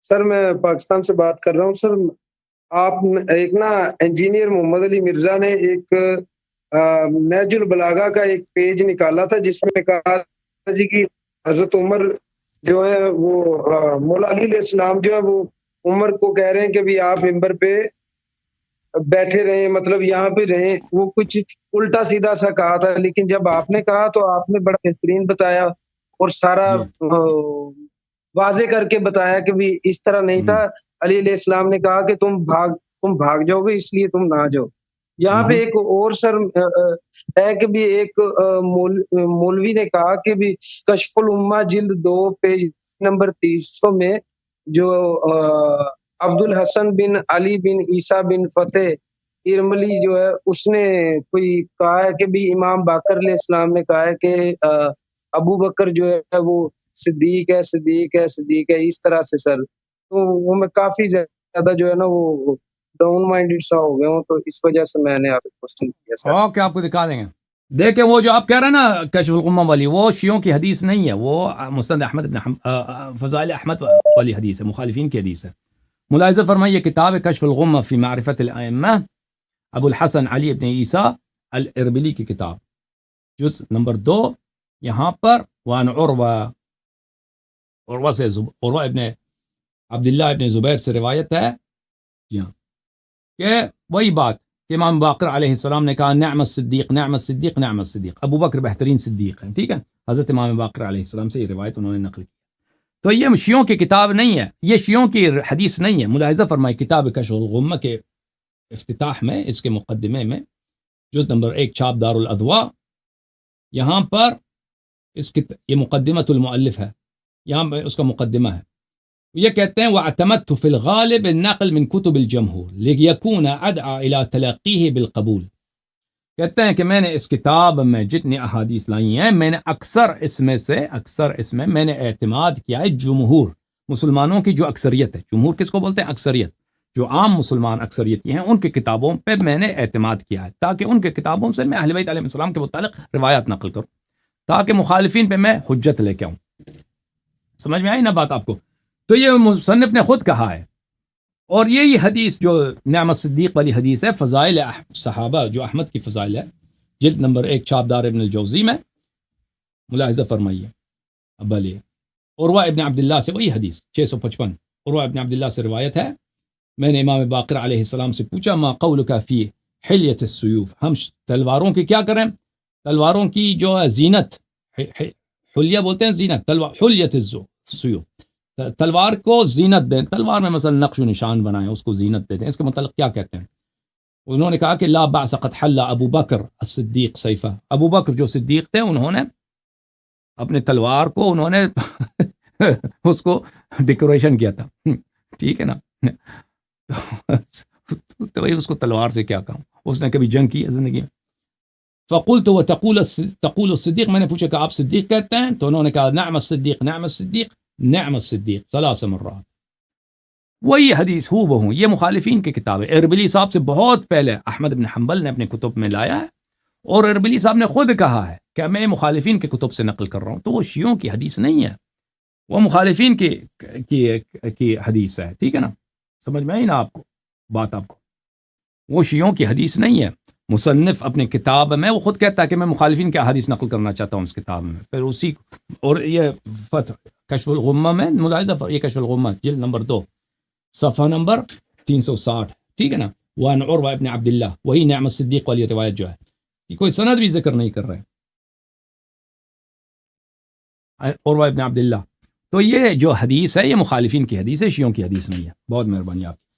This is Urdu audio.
سر میں پاکستان سے بات کر رہا ہوں سر. آپ ایک نا انجینئر محمد علی مرزا نے ایک نہج البلاغہ کا ایک پیج نکالا تھا جس میں کہا تھا جی کہ حضرت عمر جو ہے وہ مولا علی علیہ السلام جو ہے وہ عمر کو کہہ رہے ہیں کہ بھی آپ ممبر پہ بیٹھے رہیں، مطلب یہاں پہ رہیں. وہ کچھ الٹا سیدھا سا کہا تھا، لیکن جب آپ نے کہا تو آپ نے بڑا بہترین بتایا اور سارا واضح کر کے بتایا کہ بھی اس طرح نہیں تھا. علی علیہ السلام نے کہا کہ تم بھاگ جاؤ گے اس لیے تم نہ جاؤ. یہاں پہ ایک اور سر ہے کہ بھی ایک مولوی نے کہا کہ بھی کشف الامہ جلد 2 پیج نمبر 300 میں جو عبد الحسن بن علی بن عیسیٰ بن فتح ارملی جو ہے اس نے کوئی کہا ہے کہ بھی امام باقر علیہ السلام نے کہا ہے کہ ابو بکر جو ہے وہ صدیق ہے اس طرح سے سر. تو وہ میں کافی زیادہ جو ہے نا وہ ڈاؤن مائنڈڈ سا ہو گیا ہوں، تو اس وجہ سے میں نے آپ کو کوسچن کیا سر. اوکے، آپ کو دکھا دیں گے. دیکھیں وہ جو آپ کہہ رہے ہیں نا کشف الغمہ والی، وہ شیعوں کی حدیث نہیں ہے، وہ مسند احمد بن فضائل احمد والی حدیث ہے، مخالفین کی حدیث ہے. ملاحظہ فرمائیے کتاب کشف الغمہ فی معرفت الائمہ، ابو الحسن علی ابن عیسیٰ الاربلی کی کتاب، جزء نمبر 2. یہاں پر وان عروہ سے عروہ ابن عبداللہ ابن زبیر سے روایت ہے جی ہاں کہ وہی بات کہ امام باقر علیہ السلام نے کہا نعم الصدیق نعم الصدیق نعم الصدیق، ابو بکر بہترین صدیق ہے. ٹھیک ہے، حضرت امام باقر علیہ السلام سے یہ روایت انہوں نے نقل کی. تو یہ شیعوں کی کتاب نہیں ہے، یہ شیعوں کی حدیث نہیں ہے. ملاحظہ فرمائے کتاب کشف الغمہ کے افتتاح میں، اس کے مقدمے میں، جز نمبر 1 چھاپ دار الاضواء، یہاں پر یہ مقدمۃ المؤلف ہے، یہاں پہ اس کا مقدمہ ہے. یہ کہتے ہیں وَاعْتَمَدْتُ فِي الْغَالِبِ النَّقْلَ مِنْ كُتُبِ الْجَمْهُورِ لِيَكُونَ أَدْعَى إِلَى تَلَقِّيهِ بِالْقَبُولِ. کہتے ہیں کہ میں نے اس کتاب میں جتنی احادیث لائی ہیں، میں نے اکثر اس میں میں نے اعتماد کیا ہے جمہور مسلمانوں کی جو اکثریت ہے. جمہور کس کو بولتے ہیں؟ اکثریت. جو عام مسلمان اکثریت ہیں ان کی کتابوں پہ میں نے اعتماد کیا ہے، تاکہ ان کے کتابوں سے میں اہل بیت علیہ السلام کے متعلق روایات نقل کروں، تاکہ مخالفین پہ میں حجت لے کے آؤں. سمجھ میں آئی نا بات آپ کو؟ تو یہ مصنف نے خود کہا ہے. اور یہی حدیث جو نعم الصدیق والی حدیث ہے، فضائل صحابہ جو احمد کی فضائل ہے، جلد نمبر 1 چھاپ دار ابن الجوزی میں. ملاحظہ فرمائیے اب علی عروہ ابن عبداللہ سے وہی حدیث 655 عروہ ابن عبداللہ سے روایت ہے. میں نے امام باقر علیہ السلام سے پوچھا ما قولک فی حلیت السیوف، ہم تلواروں کی کیا کریں؟ تلواروں کی جو ہے زینت، حلیہ بولتے ہیں زینت، حلیت السیوف، تلوار کو زینت دیں. تلوار میں مثلا نقش و نشان بنائیں، اس کو زینت دے دیں، اس کے متعلق کیا کہتے ہیں؟ انہوں نے کہا کہ لا بأس قد حل ابو بکر الصدیق سیفہ، ابو بکر جو صدیق تھے انہوں نے اپنے تلوار کو انہوں نے اس کو ڈیکوریشن کیا تھا. ٹھیک ہے نا؟ تو اس کو تلوار سے کیا کہوں، اس نے کبھی جنگ کی ہے زندگی میں. فقلت وتقول الصدیق، میں نے پوچھا کہ آپ صدیق کہتے ہیں؟ تو انہوں نے کہا نعم الصدیق نعم الصدیق نعم الصدیق 3 مرات. وہی حدیث ہو بہو، یہ مخالفین کی کتاب ہے. اربلی صاحب سے بہت پہلے احمد بن حنبل نے اپنے کتب میں لایا ہے، اور اربلی صاحب نے خود کہا ہے کہ میں مخالفین کے کتب سے نقل کر رہا ہوں. تو وہ شیعوں کی حدیث نہیں ہے، وہ مخالفین کی حدیث ہے. ٹھیک ہے نا؟ سمجھ میں آئی نا آپ کو بات؟ آپ کو وہ شیعوں کی حدیث نہیں ہے. مصنف اپنے کتاب میں وہ خود کہتا ہے کہ میں مخالفین کے حدیث نقل کرنا چاہتا ہوں اس کتاب میں. پھر اسی اور یہ فتح کشف الغمہ میں ملاحظہ، یہ کشف الغمہ جلد نمبر 2 صفحہ نمبر 360. ٹھیک ہے نا؟ وان عروہ ابن عبداللہ، وہی نعم الصدیق والی روایت جو ہے، کہ کوئی سند بھی ذکر نہیں کر رہے، عروہ ابن عبداللہ. تو یہ جو حدیث ہے یہ مخالفین کی حدیث ہے، شیعوں کی حدیث نہیں ہے. بہت مہربانی آپ کی.